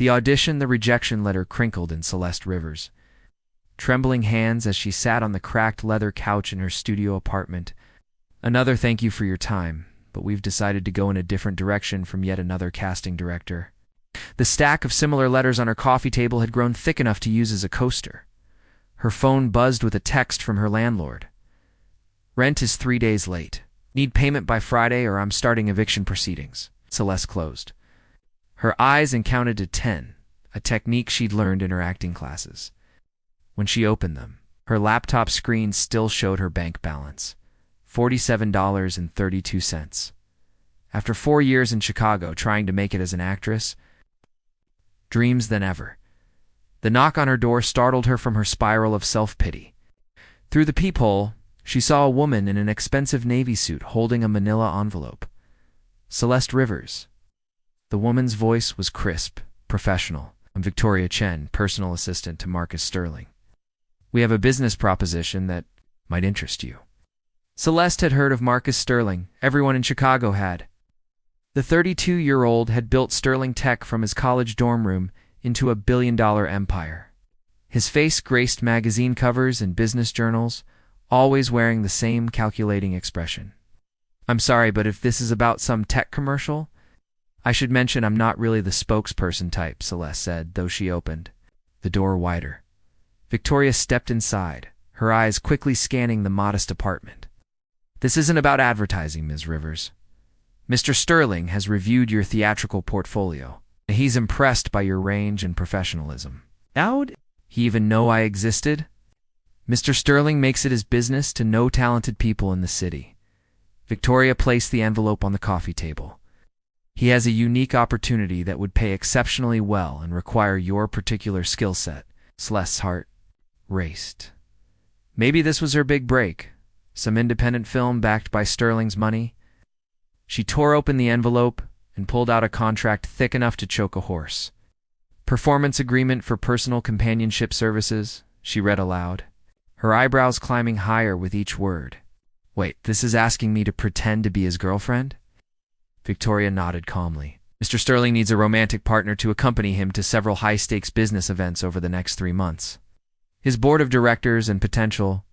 The audition, the rejection letter crinkled in Celeste Rivers' trembling hands as she sat on the cracked leather couch in her studio apartment. Another thank you for your time, but we've decided to go in a different direction from yet another casting director. The stack of similar letters on her coffee table had grown thick enough to use as a coaster. Her phone buzzed with a text from her landlord. Rent is 3 days late. Need payment by Friday or I'm starting eviction proceedings. Celeste closed. Her eyes counted to 10, a technique she'd learned in her acting classes. When she opened them, her laptop screen still showed her bank balance, $47.32. After 4 years in Chicago trying to make it as an actress, dreams than ever. The knock on her door startled her from her spiral of self-pity. Through the peephole, she saw a woman in an expensive navy suit holding a manila envelope. Celeste Rivers. The woman's voice was crisp, professional. I'm Victoria Chen, personal assistant to Marcus Sterling. We have a business proposition that might interest you. Celeste had heard of Marcus Sterling. Everyone in Chicago had. The 32-year-old had built Sterling Tech from his college dorm room into a billion-dollar empire. His face graced magazine covers and business journals, always wearing the same calculating expression. I'm sorry, but if this is about some tech commercial, I should mention I'm not really the spokesperson type, Celeste said, though she opened the door wider. Victoria stepped inside, her eyes quickly scanning the modest apartment. This isn't about advertising, Ms. Rivers. Mr. Sterling has reviewed your theatrical portfolio. He's impressed by your range and professionalism. How'd he even know I existed? Mr. Sterling makes it his business to know talented people in the city. Victoria placed the envelope on the coffee table. He has a unique opportunity that would pay exceptionally well and require your particular skill set. Celeste's heart raced. Maybe this was her big break. Some independent film backed by Sterling's money. She tore open the envelope and pulled out a contract thick enough to choke a horse. Performance agreement for personal companionship services, she read aloud, her eyebrows climbing higher with each word. Wait, this is asking me to pretend to be his girlfriend? Victoria nodded calmly. Mr. Sterling needs a romantic partner to accompany him to several high-stakes business events over the next 3 months. His board of directors and potential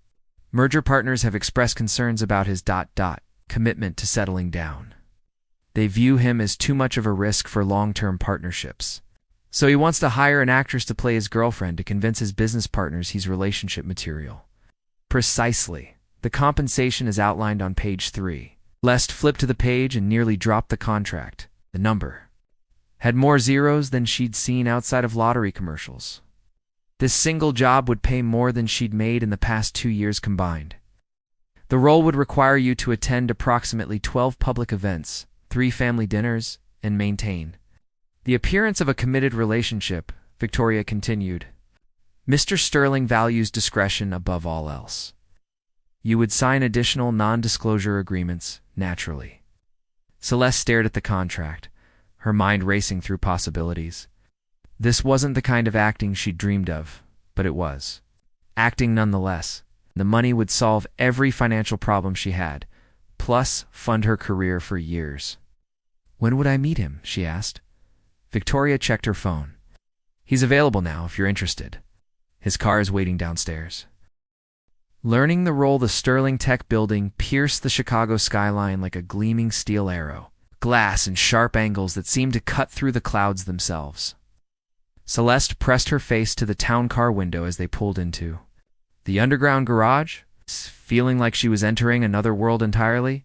merger partners have expressed concerns about his commitment to settling down. They view him as too much of a risk for long-term partnerships. So he wants to hire an actress to play his girlfriend to convince his business partners he's relationship material. Precisely. The compensation is outlined on page 3. Celeste flipped to the page and nearly dropped the contract. The number had more zeros than she'd seen outside of lottery commercials. This single job would pay more than she'd made in the past 2 years combined. The role would require you to attend approximately 12 public events, 3 family dinners, and maintain the appearance of a committed relationship, Victoria continued. Mr. Sterling values discretion above all else. You would sign additional non-disclosure agreements, naturally. Celeste stared at the contract, her mind racing through possibilities. This wasn't the kind of acting she'd dreamed of, but it was. Acting nonetheless. The money would solve every financial problem she had, plus fund her career for years. When would I meet him? She asked. Victoria checked her phone. He's available now if you're interested. His car is waiting downstairs. Learning the role, the Sterling Tech building pierced the Chicago skyline like a gleaming steel arrow, glass and sharp angles that seemed to cut through the clouds themselves. Celeste pressed her face to the town car window as they pulled into the underground garage. Feeling like she was entering another world entirely,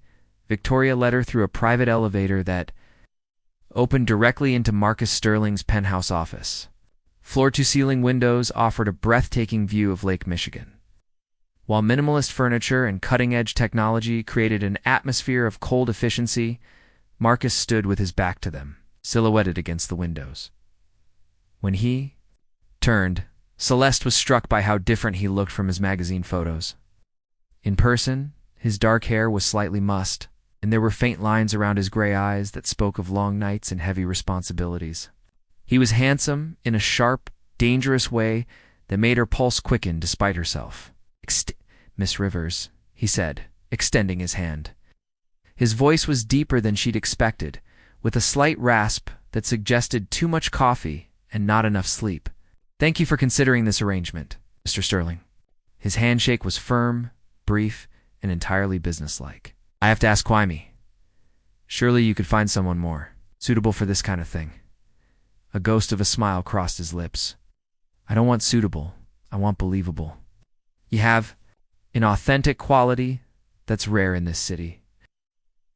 Victoria led her through a private elevator that opened directly into Marcus Sterling's penthouse office. Floor-to-ceiling windows offered a breathtaking view of Lake Michigan, while minimalist furniture and cutting-edge technology created an atmosphere of cold efficiency. Marcus stood with his back to them, silhouetted against the windows. When he turned, Celeste was struck by how different he looked from his magazine photos. In person, his dark hair was slightly mussed, and there were faint lines around his gray eyes that spoke of long nights and heavy responsibilities. He was handsome in a sharp, dangerous way that made her pulse quicken despite herself. Miss Rivers, he said, extending his hand. His voice was deeper than she'd expected, with a slight rasp that suggested too much coffee and not enough sleep. Thank you for considering this arrangement, Mr. Sterling. His handshake was firm, brief, and entirely businesslike. I have to ask Quimey. Surely you could find someone more suitable for this kind of thing. A ghost of a smile crossed his lips. I don't want suitable. I want believable. You have an authentic quality that's rare in this city.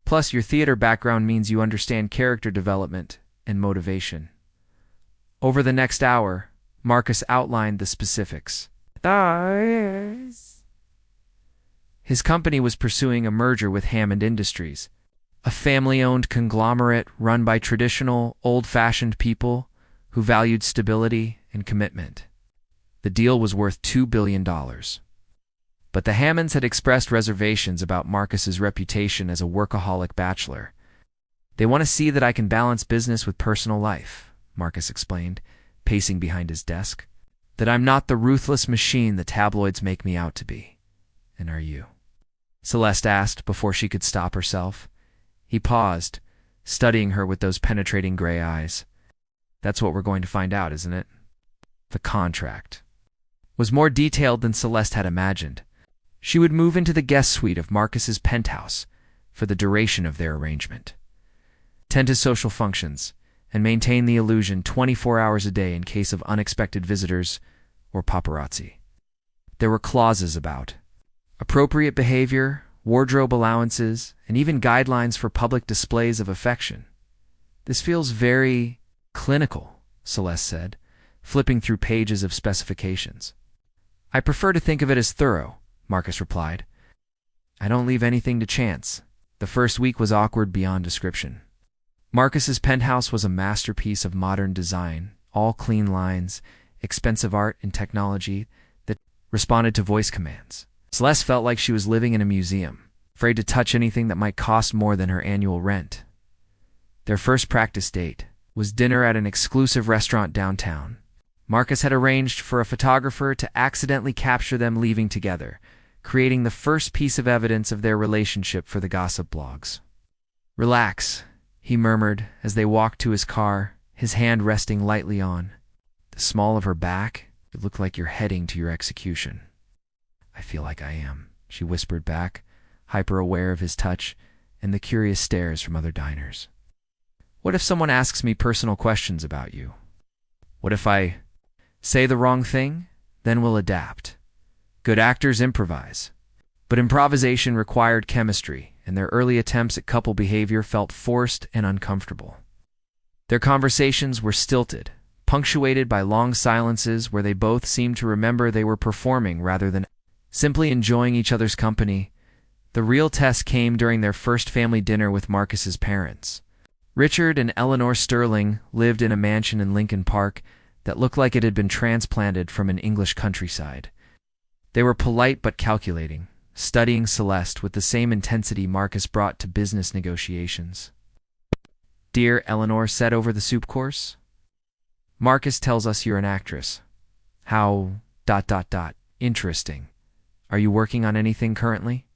Plus, your theater background means you understand character development and motivation. Over the next hour, Marcus outlined the specifics. His company was pursuing a merger with Hammond Industries, a family-owned conglomerate run by traditional, old-fashioned people who valued stability and commitment. The deal was worth $2 billion. But the Hammonds had expressed reservations about Marcus's reputation as a workaholic bachelor. They want to see that I can balance business with personal life, Marcus explained, pacing behind his desk. That I'm not the ruthless machine the tabloids make me out to be. And are you? Celeste asked before she could stop herself. He paused, studying her with those penetrating gray eyes. That's what we're going to find out, isn't it? The contract was more detailed than Celeste had imagined. She would move into the guest suite of Marcus's penthouse for the duration of their arrangement, tend to social functions, and maintain the illusion 24 hours a day in case of unexpected visitors or paparazzi. There were clauses about appropriate behavior, wardrobe allowances, and even guidelines for public displays of affection. This feels very clinical, Celeste said, flipping through pages of specifications. I prefer to think of it as thorough, Marcus replied. I don't leave anything to chance. The first week was awkward beyond description. Marcus's penthouse was a masterpiece of modern design, all clean lines, expensive art and technology that responded to voice commands. Celeste felt like she was living in a museum, afraid to touch anything that might cost more than her annual rent. Their first practice date was dinner at an exclusive restaurant downtown. Marcus had arranged for a photographer to accidentally capture them leaving together, creating the first piece of evidence of their relationship for the gossip blogs. Relax, he murmured as they walked to his car, his hand resting lightly on the small of her back. It looked like you're heading to your execution. I feel like I am, she whispered back, hyper-aware of his touch and the curious stares from other diners. What if someone asks me personal questions about you? What if I say the wrong thing? Then we'll adapt. Good actors improvise. But improvisation required chemistry, and their early attempts at couple behavior felt forced and uncomfortable. Their conversations were stilted, punctuated by long silences where they both seemed to remember they were performing rather than simply enjoying each other's company. The real test came during their first family dinner with Marcus's parents. Richard and Eleanor Sterling lived in a mansion in Lincoln Park that looked like it had been transplanted from an English countryside. They were polite but calculating, studying Celeste with the same intensity Marcus brought to business negotiations. Dear Eleanor said over the soup course, Marcus tells us you're an actress. How ... Interesting. Are you working on anything currently?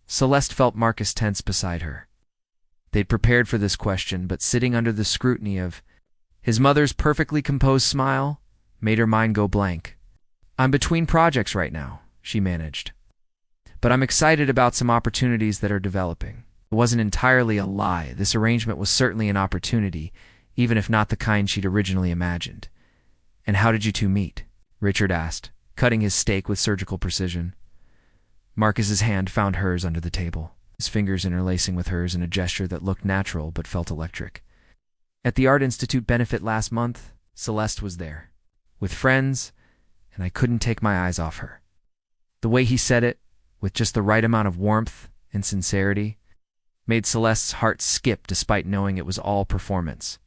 Celeste felt Marcus tense beside her. They'd prepared for this question, but sitting under the scrutiny of his mother's perfectly composed smile made her mind go blank. I'm between projects right now, she managed. But I'm excited about some opportunities that are developing. It wasn't entirely a lie. This arrangement was certainly an opportunity, even if not the kind she'd originally imagined. And how did you two meet? Richard asked, cutting his steak with surgical precision. Marcus's hand found hers under the table, his fingers interlacing with hers in a gesture that looked natural but felt electric. At the Art Institute benefit last month, Celeste was there, with friends, and I couldn't take my eyes off her. The way he said it, with just the right amount of warmth and sincerity, made Celeste's heart skip despite knowing it was all performance.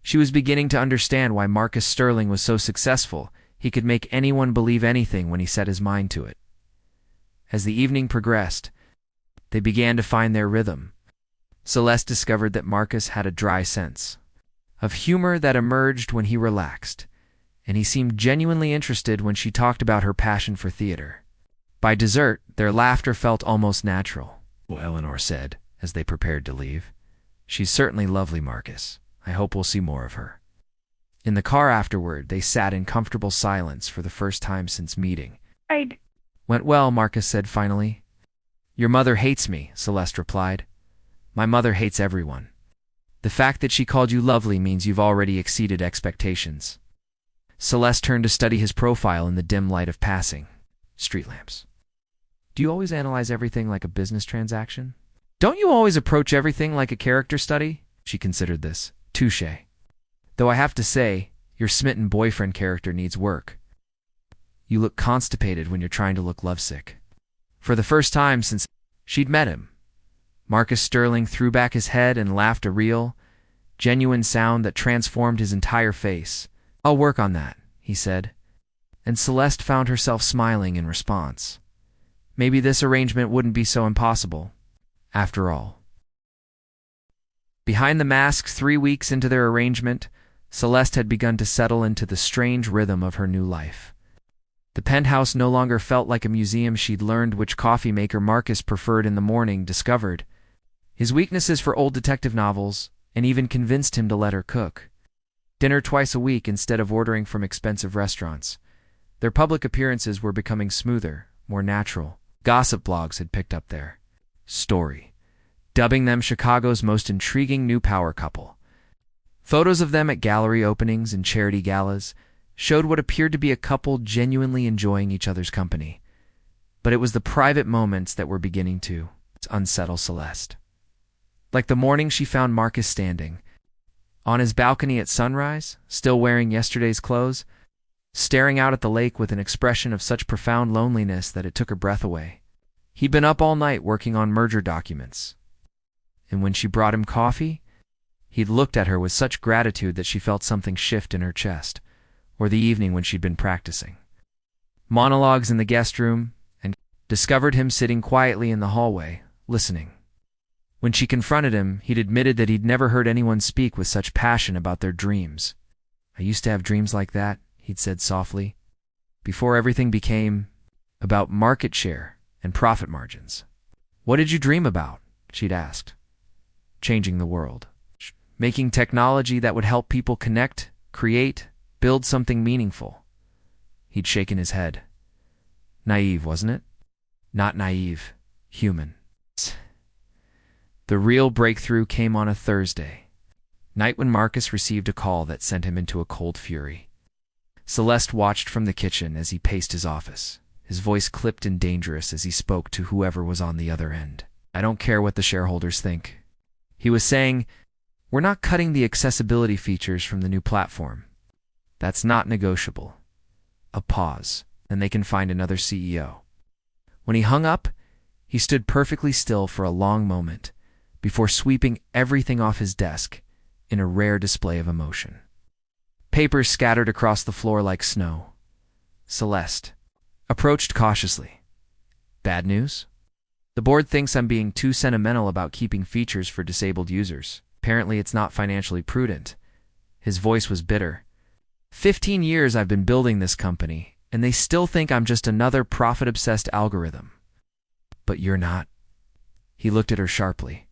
She was beginning to understand why Marcus Sterling was so successful. He could make anyone believe anything when he set his mind to it. As the evening progressed, they began to find their rhythm. Celeste discovered that Marcus had a dry sense of humor that emerged when he relaxed, and he seemed genuinely interested when she talked about her passion for theater. By dessert, their laughter felt almost natural. Well, Eleanor said, as they prepared to leave. She's certainly lovely, Marcus. I hope we'll see more of her. In the car afterward, they sat in comfortable silence for the first time since meeting. Went well, Marcus said finally. Your mother hates me, Celeste replied. My mother hates everyone. The fact that she called you lovely means you've already exceeded expectations. Celeste turned to study his profile in the dim light of passing street lamps. Do you always analyze everything like a business transaction? Don't you always approach everything like a character study? She considered this. Touché. Though I have to say, your smitten boyfriend character needs work. You look constipated when you're trying to look lovesick. For the first time since she'd met him, Marcus Sterling threw back his head and laughed a real, genuine sound that transformed his entire face. I'll work on that, he said. And Celeste found herself smiling in response. Maybe this arrangement wouldn't be so impossible, after all. Behind the masks, 3 weeks into their arrangement, Celeste had begun to settle into the strange rhythm of her new life. The penthouse no longer felt like a museum. She'd learned which coffee maker Marcus preferred in the morning, discovered his weaknesses for old detective novels, and even convinced him to let her cook dinner twice a week instead of ordering from expensive restaurants. Their public appearances were becoming smoother, more natural. Gossip blogs had picked up their story, dubbing them Chicago's most intriguing new power couple. Photos of them at gallery openings and charity galas showed what appeared to be a couple genuinely enjoying each other's company. But it was the private moments that were beginning to unsettle Celeste. Like the morning she found Marcus standing on his balcony at sunrise, still wearing yesterday's clothes, staring out at the lake with an expression of such profound loneliness that it took her breath away. He'd been up all night working on merger documents, and when she brought him coffee, he'd looked at her with such gratitude that she felt something shift in her chest. Or the evening when she'd been practicing monologues in the guest room and discovered him sitting quietly in the hallway, listening. When she confronted him, he'd admitted that he'd never heard anyone speak with such passion about their dreams. I used to have dreams like that, he'd said softly, before everything became about market share and profit margins. What did you dream about? She'd asked. Changing the world. Making technology that would help people connect, create, build something meaningful. He'd shaken his head. Naive, wasn't it? Not naive. Human. The real breakthrough came on a Thursday night when Marcus received a call that sent him into a cold fury. Celeste watched from the kitchen as he paced his office, his voice clipped and dangerous as he spoke to whoever was on the other end. I don't care what the shareholders think. He was saying, we're not cutting the accessibility features from the new platform. That's not negotiable. A pause, and they can find another CEO. When he hung up, he stood perfectly still for a long moment before sweeping everything off his desk in a rare display of emotion. Papers scattered across the floor like snow. Celeste approached cautiously. Bad news? The board thinks I'm being too sentimental about keeping features for disabled users. Apparently it's not financially prudent. His voice was bitter. 15 years I've been building this company, and they still think I'm just another profit-obsessed algorithm. But you're not. He looked at her sharply.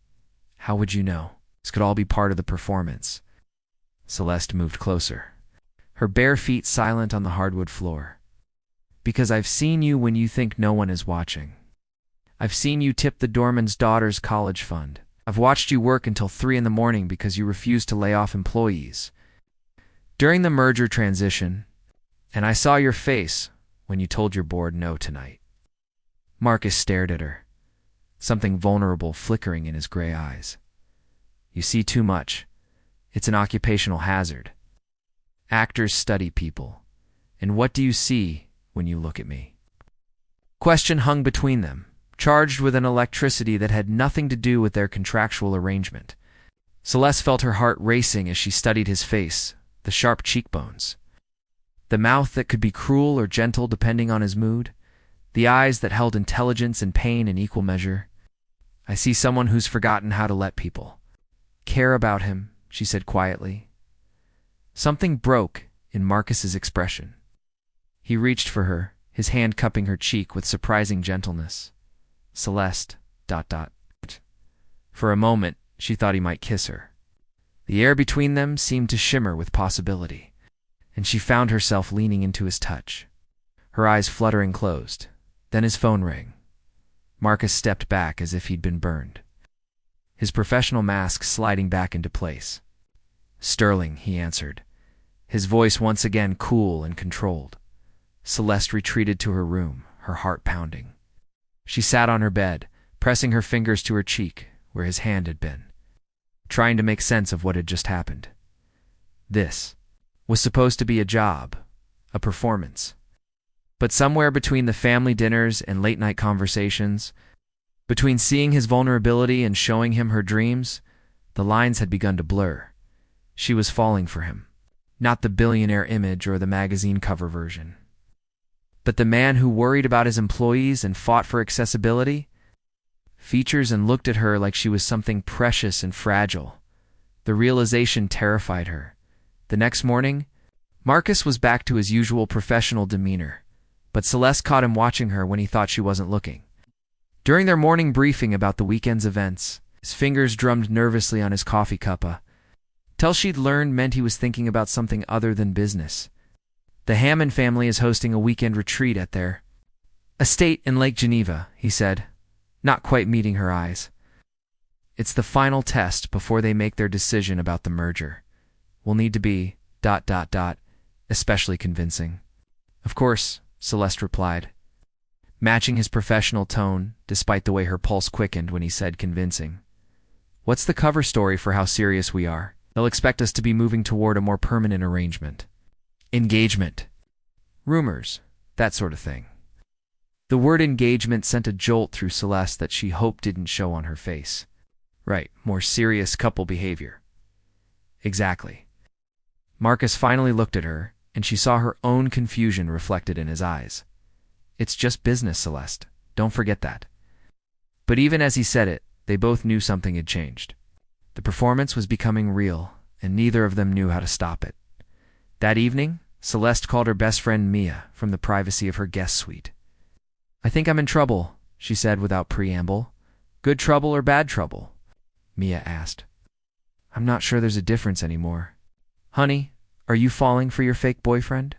How would you know? This could all be part of the performance. Celeste moved closer, her bare feet silent on the hardwood floor. Because I've seen you when you think no one is watching. I've seen you tip the doorman's daughter's college fund. I've watched you work until 3 in the morning because you refused to lay off employees during the merger transition, and I saw your face when you told your board no tonight. Marcus stared at her, something vulnerable flickering in his gray eyes. You see too much. It's an occupational hazard. Actors study people. And what do you see when you look at me? Question hung between them, charged with an electricity that had nothing to do with their contractual arrangement. Celeste felt her heart racing as she studied his face, the sharp cheekbones, the mouth that could be cruel or gentle depending on his mood, the eyes that held intelligence and pain in equal measure. I see someone who's forgotten how to let people care about him, she said quietly. Something broke in Marcus's expression. He reached for her, his hand cupping her cheek with surprising gentleness. Celeste, ... For a moment, she thought he might kiss her. The air between them seemed to shimmer with possibility. and she found herself leaning into his touch, her eyes fluttering closed. Then his phone rang. Marcus stepped back as if he'd been burned, his professional mask sliding back into place. "Sterling," he answered, his voice once again cool and controlled. Celeste retreated to her room, her heart pounding. She sat on her bed, pressing her fingers to her cheek, where his hand had been, trying to make sense of what had just happened. This was supposed to be a job, a performance. But somewhere between the family dinners and late-night conversations, between seeing his vulnerability and showing him her dreams, the lines had begun to blur. She was falling for him. Not the billionaire image or the magazine cover version, but the man who worried about his employees and fought for accessibility, features, and looked at her like she was something precious and fragile. The realization terrified her. The next morning, Marcus was back to his usual professional demeanor, but Celeste caught him watching her when he thought she wasn't looking. During their morning briefing about the weekend's events, his fingers drummed nervously on his coffee cuppa. Till she'd learned meant he was thinking about something other than business. "The Hammond family is hosting a weekend retreat at their estate in Lake Geneva," he said, not quite meeting her eyes. "It's the final test before they make their decision about the merger. We'll need to be ... especially convincing." "Of course," Celeste replied, matching his professional tone despite the way her pulse quickened when he said convincing. "What's the cover story for how serious we are? They'll expect us to be moving toward a more permanent arrangement. Engagement. Rumors. That sort of thing." The word engagement sent a jolt through Celeste that she hoped didn't show on her face. Right, more serious couple behavior. Exactly. Marcus finally looked at her, and she saw her own confusion reflected in his eyes. "It's just business, Celeste. Don't forget that." But even as he said it, they both knew something had changed. The performance was becoming real, and neither of them knew how to stop it. That evening, Celeste called her best friend Mia from the privacy of her guest suite. "I think I'm in trouble," she said without preamble. "Good trouble or bad trouble?" Mia asked. "I'm not sure there's a difference anymore. Honey, are you falling for your fake boyfriend?"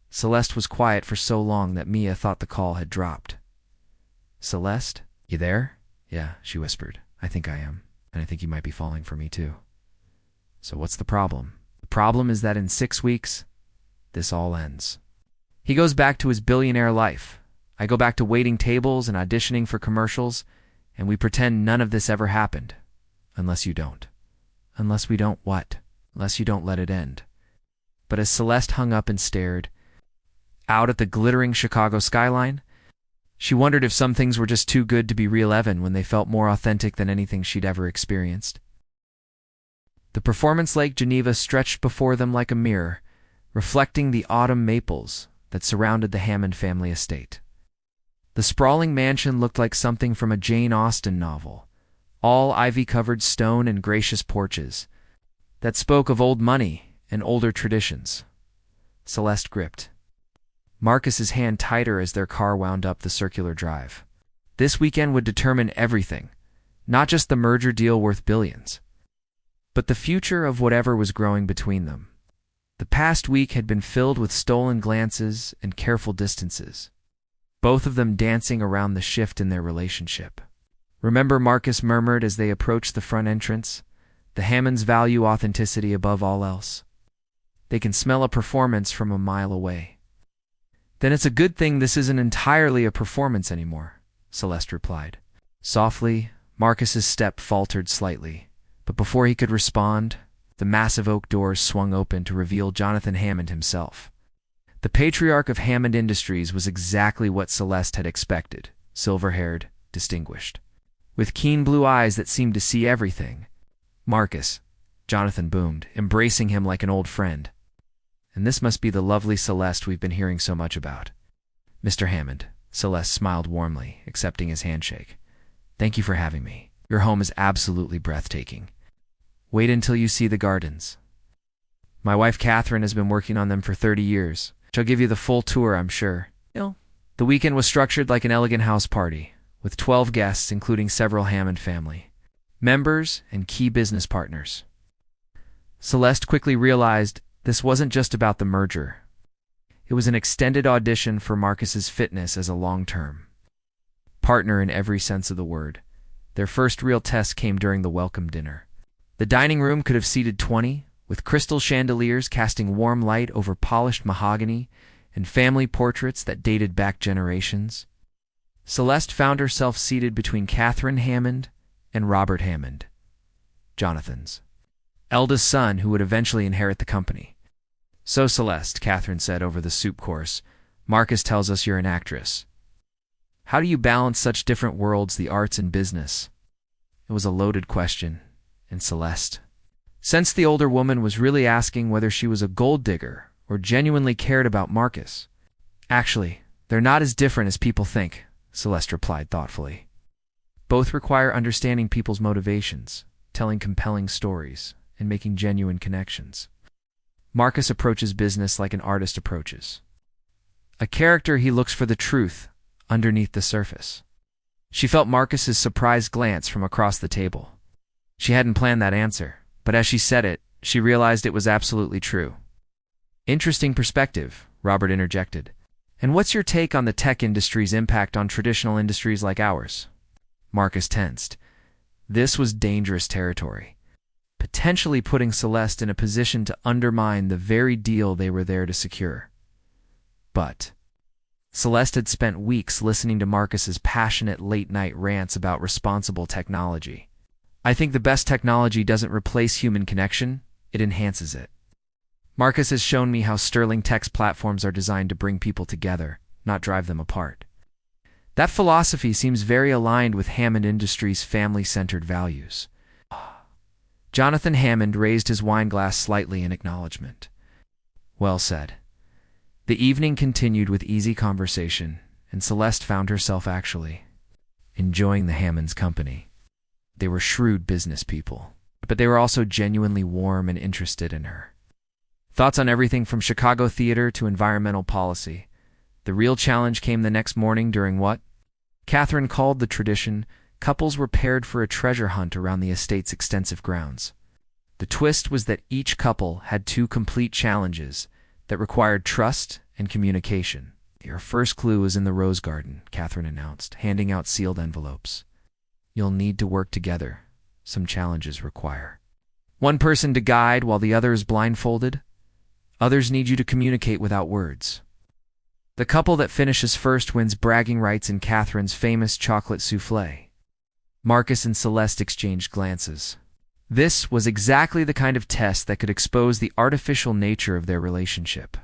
Celeste was quiet for so long that Mia thought the call had dropped. "Celeste, you there?" "Yeah," she whispered. "I think I am, and I think you might be falling for me too." "So what's the problem?" "The problem is that in 6 weeks, this all ends. He goes back to his billionaire life. I go back to waiting tables and auditioning for commercials, and we pretend none of this ever happened. Unless you don't." "Unless we don't what?" "Unless you don't let it end." But as Celeste hung up and stared out at the glittering Chicago skyline, she wondered if some things were just too good to be real even when they felt more authentic than anything she'd ever experienced. The performance Lake Geneva stretched before them like a mirror, reflecting the autumn maples that surrounded the Hammond family estate. The sprawling mansion looked like something from a Jane Austen novel, all ivy-covered stone and gracious porches that spoke of old money and older traditions. Celeste gripped Marcus's hand tighter as their car wound up the circular drive. This weekend would determine everything, not just the merger deal worth billions, but the future of whatever was growing between them. The past week had been filled with stolen glances and careful distances, both of them dancing around the shift in their relationship. "Remember," Marcus murmured as they approached the front entrance, "the Hammonds value authenticity above all else. They can smell a performance from a mile away." "Then it's a good thing this isn't entirely a performance anymore," Celeste replied. Softly, Marcus's step faltered slightly, but before he could respond, the massive oak doors swung open to reveal Jonathan Hammond himself. The patriarch of Hammond Industries was exactly what Celeste had expected, silver-haired, distinguished, with keen blue eyes that seemed to see everything. "Marcus," Jonathan boomed, embracing him like an old friend. "And this must be the lovely Celeste we've been hearing so much about." "Mr. Hammond," Celeste smiled warmly, accepting his handshake. "Thank you for having me. Your home is absolutely breathtaking. Wait until you see the gardens. My wife Catherine has been working on them for 30 years. She'll give you the full tour, I'm sure." The weekend was structured like an elegant house party, with 12 guests, including several Hammond family members and key business partners. Celeste quickly realized This wasn't just about the merger. It was an extended audition for Marcus's fitness as a long-term partner in every sense of the word. Their first real test came during the welcome dinner. The dining room could have seated 20, with crystal chandeliers casting warm light over polished mahogany and family portraits that dated back generations. Celeste found herself seated between Catherine Hammond and Robert Hammond, Jonathan's eldest son, who would eventually inherit the company. "So, Celeste," Catherine said over the soup course, "Marcus tells us you're an actress. How do you balance such different worlds, the arts and business?" It was a loaded question, and Celeste sensed the older woman was really asking whether she was a gold digger or genuinely cared about Marcus. "Actually, they're not as different as people think," Celeste replied thoughtfully. "Both require understanding people's motivations, telling compelling stories, and making genuine connections. Marcus approaches business like an artist approaches a character. He looks for the truth underneath the surface." She felt Marcus's surprised glance from across the table. She hadn't planned that answer, but as she said it, she realized it was absolutely true. "Interesting perspective," Robert interjected. "And what's your take on the tech industry's impact on traditional industries like ours?" Marcus tensed. This was dangerous territory, potentially putting Celeste in a position to undermine the very deal they were there to secure. But Celeste had spent weeks listening to Marcus's passionate late-night rants about responsible technology. "I think the best technology doesn't replace human connection, it enhances it. Marcus has shown me how sterling tech platforms are designed to bring people together, not drive them apart. That philosophy seems very aligned with Hammond Industries' family-centered values." Jonathan Hammond raised his wine glass slightly in acknowledgement. "Well said." The evening continued with easy conversation, and Celeste found herself actually enjoying the Hammonds' company. They were shrewd business people, but they were also genuinely warm and interested in her. Thoughts on everything from Chicago theater to environmental policy. The real challenge came the next morning during what Catherine called the tradition. Couples were paired for a treasure hunt around the estate's extensive grounds. The twist was that each couple had two complete challenges that required trust and communication. "Your first clue is in the rose garden," Catherine announced, handing out sealed envelopes. "You'll need to work together. Some challenges require one person to guide while the other is blindfolded. Others need you to communicate without words. The couple that finishes first wins bragging rights in Catherine's famous chocolate soufflé." Marcus and Celeste exchanged glances. This was exactly the kind of test that could expose the artificial nature of their relationship.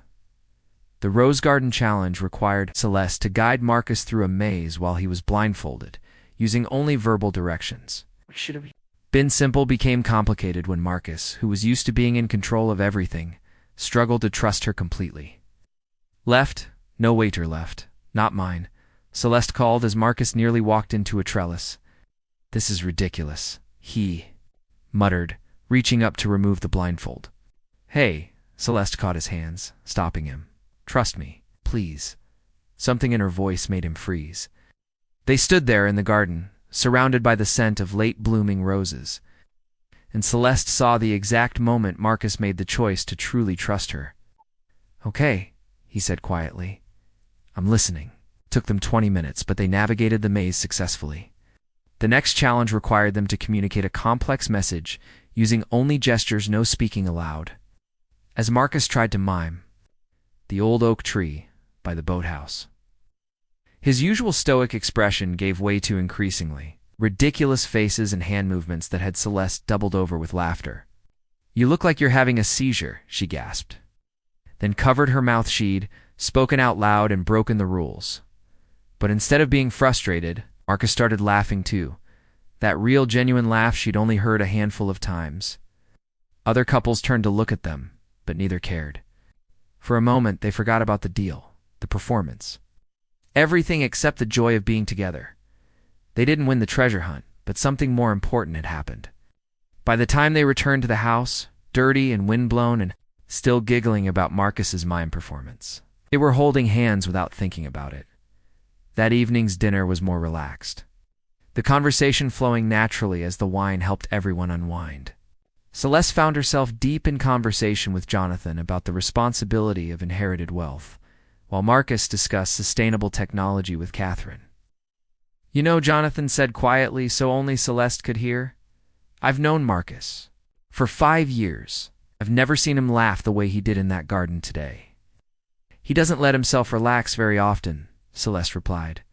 The Rose Garden Challenge required Celeste to guide Marcus through a maze while he was blindfolded, using only verbal directions. Been simple became complicated when Marcus, who was used to being in control of everything, struggled to trust her completely. "Left? No waiter left. Not mine," Celeste called as Marcus nearly walked into a trellis. "This is ridiculous," he muttered, reaching up to remove the blindfold. "Hey," Celeste caught his hands, stopping him. "Trust me, please." Something in her voice made him freeze. They stood there in the garden, surrounded by the scent of late-blooming roses, and Celeste saw the exact moment Marcus made the choice to truly trust her. "Okay," he said quietly. "I'm listening." It took them 20 minutes, but they navigated the maze successfully. The next challenge required them to communicate a complex message using only gestures, no speaking aloud. As Marcus tried to mime, "The old oak tree by the boathouse," his usual stoic expression gave way to increasingly ridiculous faces and hand movements that had Celeste doubled over with laughter. "You look like you're having a seizure," she gasped, then covered her mouth. She'd spoken out loud and broken the rules. But instead of being frustrated, Marcus started laughing too. That real, genuine laugh she'd only heard a handful of times. Other couples turned to look at them, but neither cared. For a moment, they forgot about the deal, the performance. Everything except the joy of being together. They didn't win the treasure hunt, but something more important had happened. By the time they returned to the house, dirty and windblown and still giggling about Marcus's mime performance, they were holding hands without thinking about it. That evening's dinner was more relaxed, the conversation flowing naturally as the wine helped everyone unwind. Celeste found herself deep in conversation with Jonathan about the responsibility of inherited wealth, while Marcus discussed sustainable technology with Catherine. "You know," Jonathan said quietly so only Celeste could hear, "I've known Marcus for 5 years. I've never seen him laugh the way he did in that garden today." "He doesn't let himself relax very often," Celeste replied.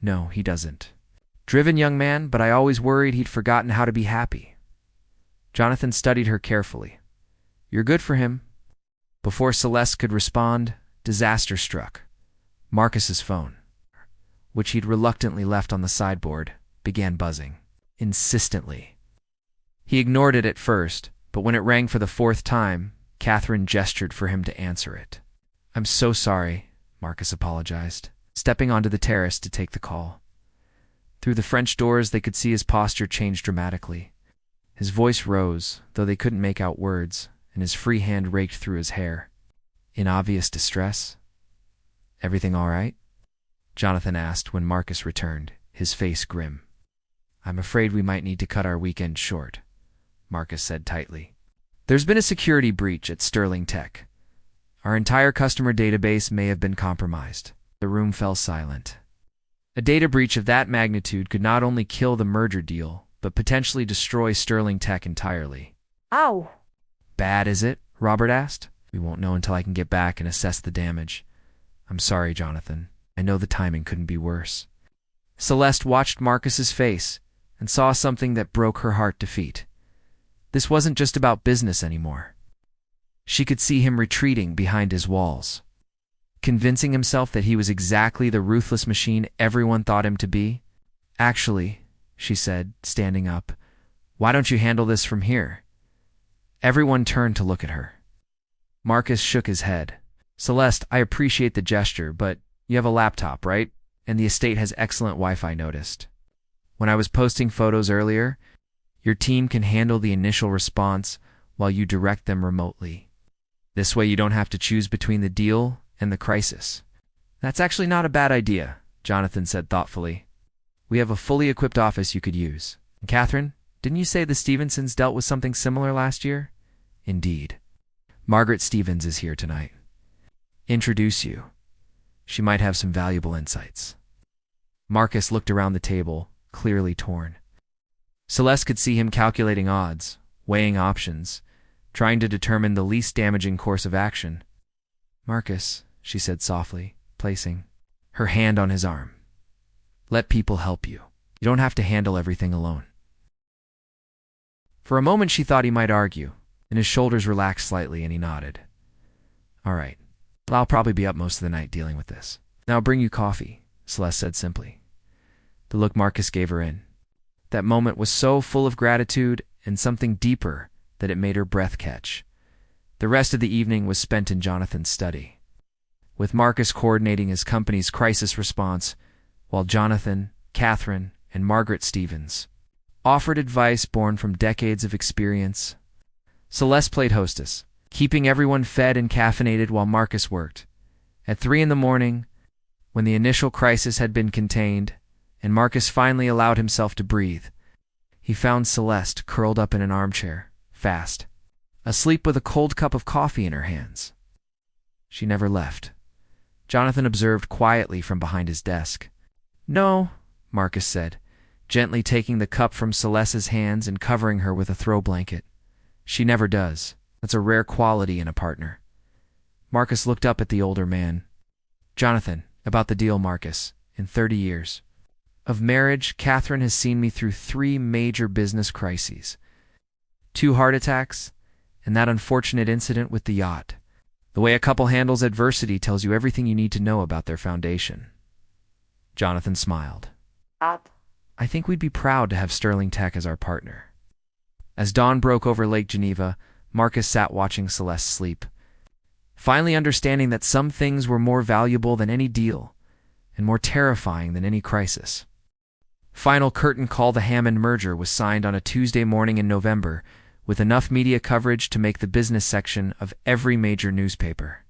"No, he doesn't. Driven young man, but I always worried he'd forgotten how to be happy." Jonathan studied her carefully. "You're good for him." Before Celeste could respond, disaster struck. Marcus's phone, which he'd reluctantly left on the sideboard, began buzzing, insistently. He ignored it at first, but when it rang for the 4th time, Catherine gestured for him to answer it. "I'm so sorry," Marcus apologized, stepping onto the terrace to take the call. Through the French doors, they could see his posture change dramatically. His voice rose, though they couldn't make out words, and his free hand raked through his hair. In obvious distress. "Everything all right?" Jonathan asked when Marcus returned, his face grim. "I'm afraid we might need to cut our weekend short," Marcus said tightly. "There's been a security breach at Sterling Tech. Our entire customer database may have been compromised." The room fell silent. A data breach of that magnitude could not only kill the merger deal, but potentially destroy Sterling Tech entirely. Ow! "Bad, is it?" Robert asked. "We won't know until I can get back and assess the damage." "I'm sorry, Jonathan. I know the timing couldn't be worse." Celeste watched Marcus's face and saw something that broke her heart to feet. This wasn't just about business anymore. She could see him retreating behind his walls, convincing himself that he was exactly the ruthless machine everyone thought him to be. "Actually," she said, standing up, "why don't you handle this from here?" Everyone turned to look at her. Marcus shook his head. "Celeste, I appreciate the gesture, but you have a laptop, right? And the estate has excellent Wi-Fi, noticed. When I was posting photos earlier, your team can handle the initial response while you direct them remotely. This way you don't have to choose between the deal and the crisis." "That's actually not a bad idea," Jonathan said thoughtfully. "We have a fully equipped office you could use. And Catherine, didn't you say the Stevensons dealt with something similar last year?" "Indeed. Margaret Stevens is here tonight. Introduce you. She might have some valuable insights." Marcus looked around the table, clearly torn. Celeste could see him calculating odds, weighing options, trying to determine the least damaging course of action. "Marcus," she said softly, placing her hand on his arm. "Let people help you. You don't have to handle everything alone." For a moment she thought he might argue, and his shoulders relaxed slightly and he nodded. "All right. Well, I'll probably be up most of the night dealing with this. Now I'll bring you coffee," Celeste said simply. The look Marcus gave her in. That moment was so full of gratitude and something deeper that it made her breath catch. The rest of the evening was spent in Jonathan's study, with Marcus coordinating his company's crisis response, while Jonathan, Catherine, and Margaret Stevens offered advice born from decades of experience. Celeste played hostess, keeping everyone fed and caffeinated while Marcus worked. At 3 a.m, when the initial crisis had been contained, and Marcus finally allowed himself to breathe, he found Celeste curled up in an armchair, fast, asleep with a cold cup of coffee in her hands. She never left. Jonathan observed quietly from behind his desk. "No," Marcus said, gently taking the cup from Celeste's hands and covering her with a throw blanket. "She never does. That's a rare quality in a partner." Marcus looked up at the older man. "Jonathan, about the deal, Marcus. In 30 years of marriage, Catherine has seen me through 3 major business crises. 2 heart attacks, and that unfortunate incident with the yacht. The way a couple handles adversity tells you everything you need to know about their foundation." Jonathan smiled. "I think we'd be proud to have Sterling Tech as our partner." As dawn broke over Lake Geneva, Marcus sat watching Celeste sleep, finally understanding that some things were more valuable than any deal and more terrifying than any crisis. Final curtain call: the Hammond merger was signed on a Tuesday morning in November, with enough media coverage to make the business section of every major newspaper.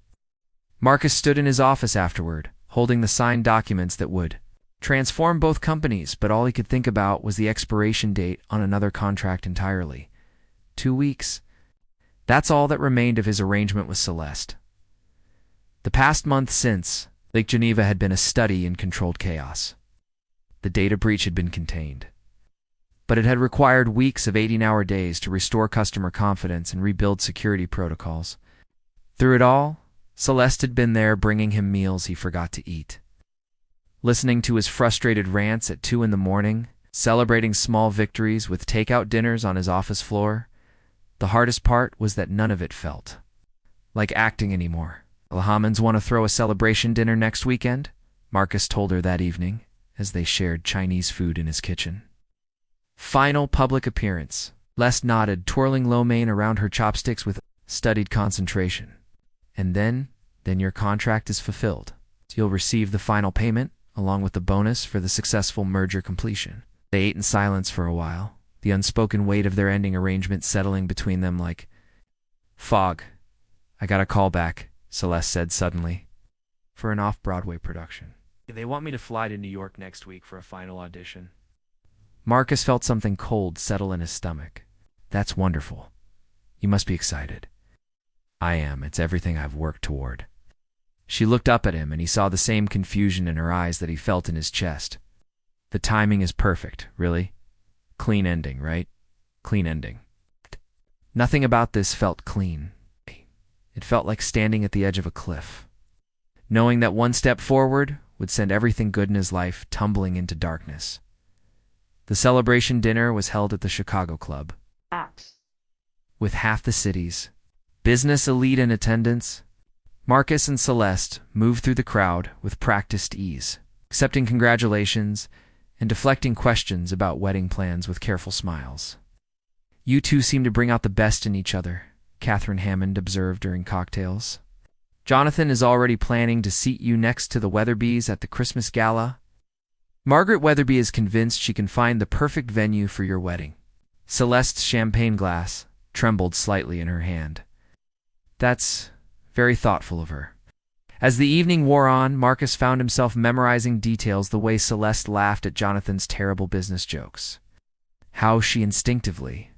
Marcus stood in his office afterward, holding the signed documents that would transform both companies, but all he could think about was the expiration date on another contract entirely. 2 weeks. That's all that remained of his arrangement with Celeste. The past month since, Lake Geneva had been a study in controlled chaos. The data breach had been contained, but it had required weeks of 18-hour days to restore customer confidence and rebuild security protocols. Through it all, Celeste had been there bringing him meals he forgot to eat, listening to his frustrated rants at 2 in the morning, celebrating small victories with takeout dinners on his office floor. The hardest part was that none of it felt like acting anymore. "The Hammonds want to throw a celebration dinner next weekend," Marcus told her that evening as they shared Chinese food in his kitchen. Final public appearance. Les nodded, twirling lo mein around her chopsticks with studied concentration. "And then your contract is fulfilled. You'll receive the final payment, along with the bonus for the successful merger completion." They ate in silence for a while, the unspoken weight of their ending arrangement settling between them like fog. "I got a call back," Celeste said suddenly, "for an off-Broadway production. They want me to fly to New York next week for a final audition." Marcus felt something cold settle in his stomach. "That's wonderful. You must be excited." "I am. It's everything I've worked toward." She looked up at him, and he saw the same confusion in her eyes that he felt in his chest. "The timing is perfect, really. Clean ending, right? Clean ending." Nothing about this felt clean. It felt like standing at the edge of a cliff, knowing that one step forward would send everything good in his life tumbling into darkness. The celebration dinner was held at the Chicago Club, with half the city's business elite in attendance. Marcus and Celeste moved through the crowd with practiced ease, accepting congratulations and deflecting questions about wedding plans with careful smiles. "You two seem to bring out the best in each other," Catherine Hammond observed during cocktails. "Jonathan is already planning to seat you next to the Weatherbys at the Christmas gala. Margaret Weatherby is convinced she can find the perfect venue for your wedding." Celeste's champagne glass trembled slightly in her hand. "That's very thoughtful of her." As the evening wore on, Marcus found himself memorizing details the way Celeste laughed at Jonathan's terrible business jokes, how she instinctively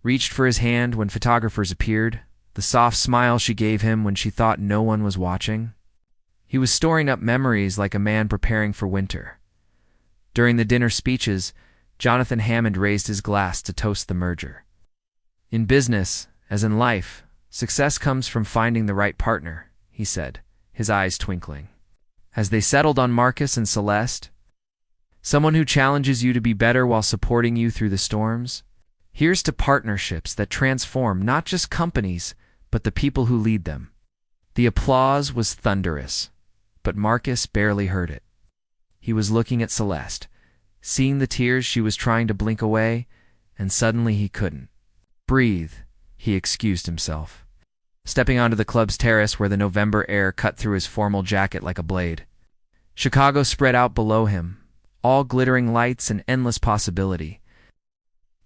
reached for his hand when photographers appeared, the soft smile she gave him when she thought no one was watching. He was storing up memories like a man preparing for winter. During the dinner speeches, Jonathan Hammond raised his glass to toast the merger. "In business, as in life, success comes from finding the right partner," he said, his eyes twinkling. As they settled on Marcus and Celeste, "someone who challenges you to be better while supporting you through the storms. Here's to partnerships that transform not just companies, but the people who lead them." The applause was thunderous, but Marcus barely heard it. He was looking at Celeste, seeing the tears she was trying to blink away, and suddenly he couldn't breathe. He excused himself, stepping onto the club's terrace where the November air cut through his formal jacket like a blade. Chicago spread out below him, all glittering lights and endless possibility.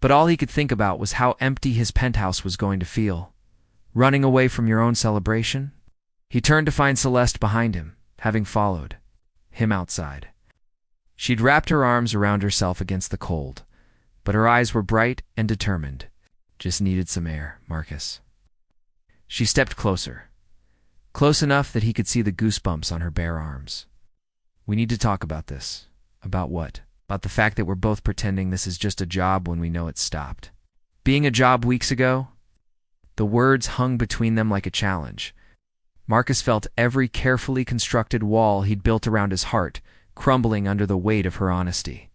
But all he could think about was how empty his penthouse was going to feel. Running away from your own celebration? He turned to find Celeste behind him, having followed him outside. She'd wrapped her arms around herself against the cold, but her eyes were bright and determined. "Just needed some air, Marcus." She stepped closer, close enough that he could see the goosebumps on her bare arms. "We need to talk about this." "About what?" "About the fact that we're both pretending this is just a job when we know it's stopped. Being a job weeks ago." The words hung between them like a challenge. Marcus felt every carefully constructed wall he'd built around his heart crumbling under the weight of her honesty.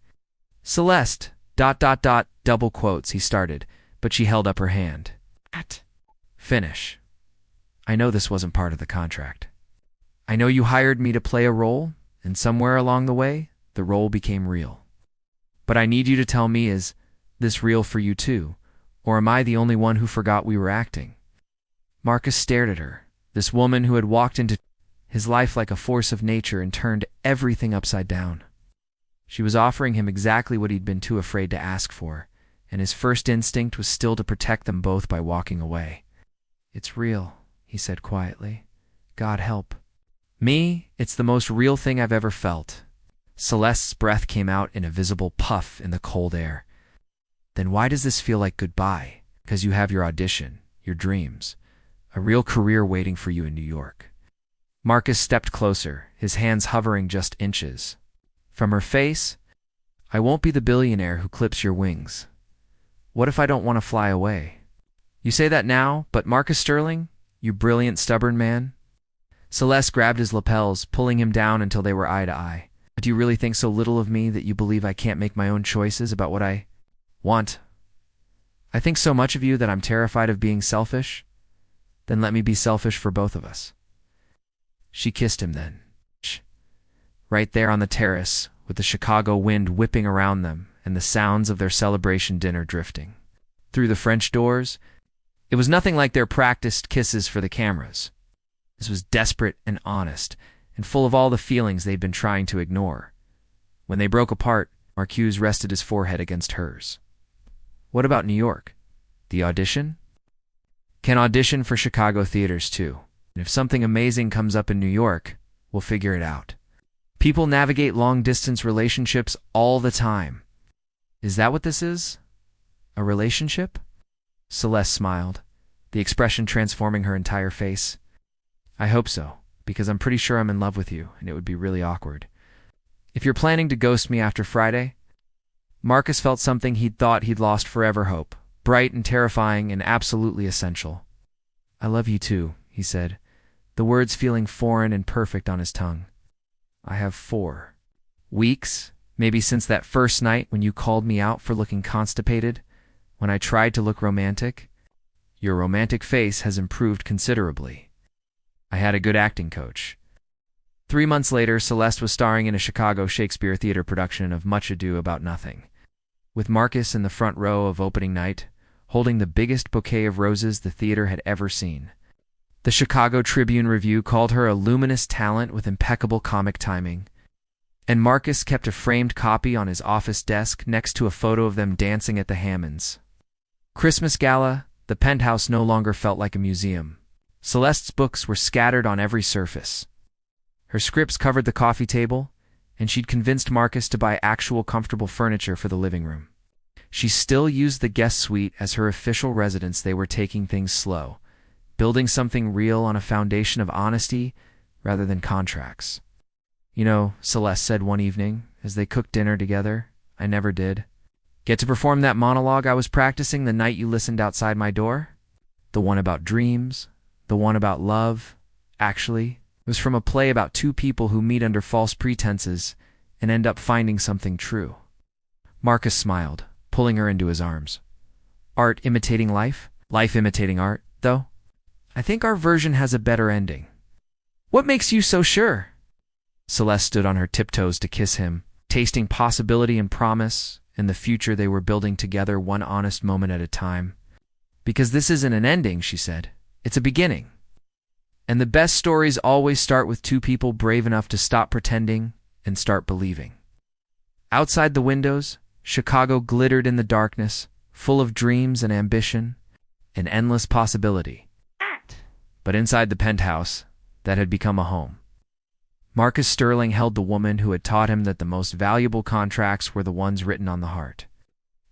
"Celeste, ... double quotes," he started, but she held up her hand. "Finish. I know this wasn't part of the contract. I know you hired me to play a role, and somewhere along the way, the role became real. But I need you to tell me, is this real for you too, or am I the only one who forgot we were acting?" Marcus stared at her, this woman who had walked into his life like a force of nature and turned everything upside down. She was offering him exactly what he'd been too afraid to ask for, and his first instinct was still to protect them both by walking away. "It's real," he said quietly. "God help me, it's the most real thing I've ever felt." Celeste's breath came out in a visible puff in the cold air. "Then why does this feel like goodbye?" Because you have your audition, your dreams, a real career waiting for you in New York. Marcus stepped closer, his hands hovering just inches. From her face, I won't be the billionaire who clips your wings. What if I don't want to fly away? You say that now, but Marcus Sterling, you brilliant, stubborn man? Celeste grabbed his lapels, pulling him down until they were eye to eye. Do you really think so little of me that you believe I can't make my own choices about what I want? I think so much of you that I'm terrified of being selfish? Then let me be selfish for both of us. She kissed him then. Right there on the terrace, with the Chicago wind whipping around them and the sounds of their celebration dinner drifting. Through the French doors, it was nothing like their practiced kisses for the cameras. This was desperate and honest, and full of all the feelings they'd been trying to ignore. When they broke apart, Marcuse rested his forehead against hers. What about New York? The audition? Can audition for Chicago theaters too. And if something amazing comes up in New York, we'll figure it out. People navigate long-distance relationships all the time. Is that what this is? A relationship? Celeste smiled, the expression transforming her entire face. I hope so, because I'm pretty sure I'm in love with you, and it would be really awkward. If you're planning to ghost me after Friday... Marcus felt something he'd thought he'd lost forever hope, bright and terrifying and absolutely essential. I love you too, he said, the words feeling foreign and perfect on his tongue. I have 4 weeks, maybe since that first night when you called me out for looking constipated, when I tried to look romantic. Your romantic face has improved considerably. I had a good acting coach. 3 months later, Celeste was starring in a Chicago Shakespeare Theater production of Much Ado About Nothing, with Marcus in the front row of opening night, holding the biggest bouquet of roses the theater had ever seen. The Chicago Tribune-Review called her a luminous talent with impeccable comic timing, and Marcus kept a framed copy on his office desk next to a photo of them dancing at the Hammonds. Christmas Gala, the penthouse no longer felt like a museum. Celeste's books were scattered on every surface. Her scripts covered the coffee table, and she'd convinced Marcus to buy actual comfortable furniture for the living room. She still used the guest suite as her official residence. They were taking things slow, building something real on a foundation of honesty rather than contracts. You know, Celeste said one evening, as they cooked dinner together, I never did get to perform that monologue I was practicing the night you listened outside my door. The one about dreams, the one about love, actually, was from a play about 2 people who meet under false pretenses and end up finding something true. Marcus smiled, pulling her into his arms. Art imitating life? Life imitating art, though? I think our version has a better ending. What makes you so sure? Celeste stood on her tiptoes to kiss him, tasting possibility and promise and the future they were building together, one honest moment at a time. Because this isn't an ending, she said. It's a beginning. And the best stories always start with 2 people brave enough to stop pretending and start believing. Outside the windows, Chicago glittered in the darkness, full of dreams and ambition and endless possibility. But inside the penthouse, that had become a home. Marcus Sterling held the woman who had taught him that the most valuable contracts were the ones written on the heart.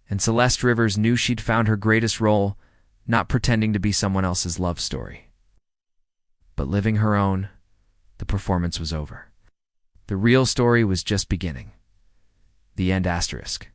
And Celeste Rivers knew she'd found her greatest role, not pretending to be someone else's love story, but living her own. The performance was over. The real story was just beginning. The end asterisk.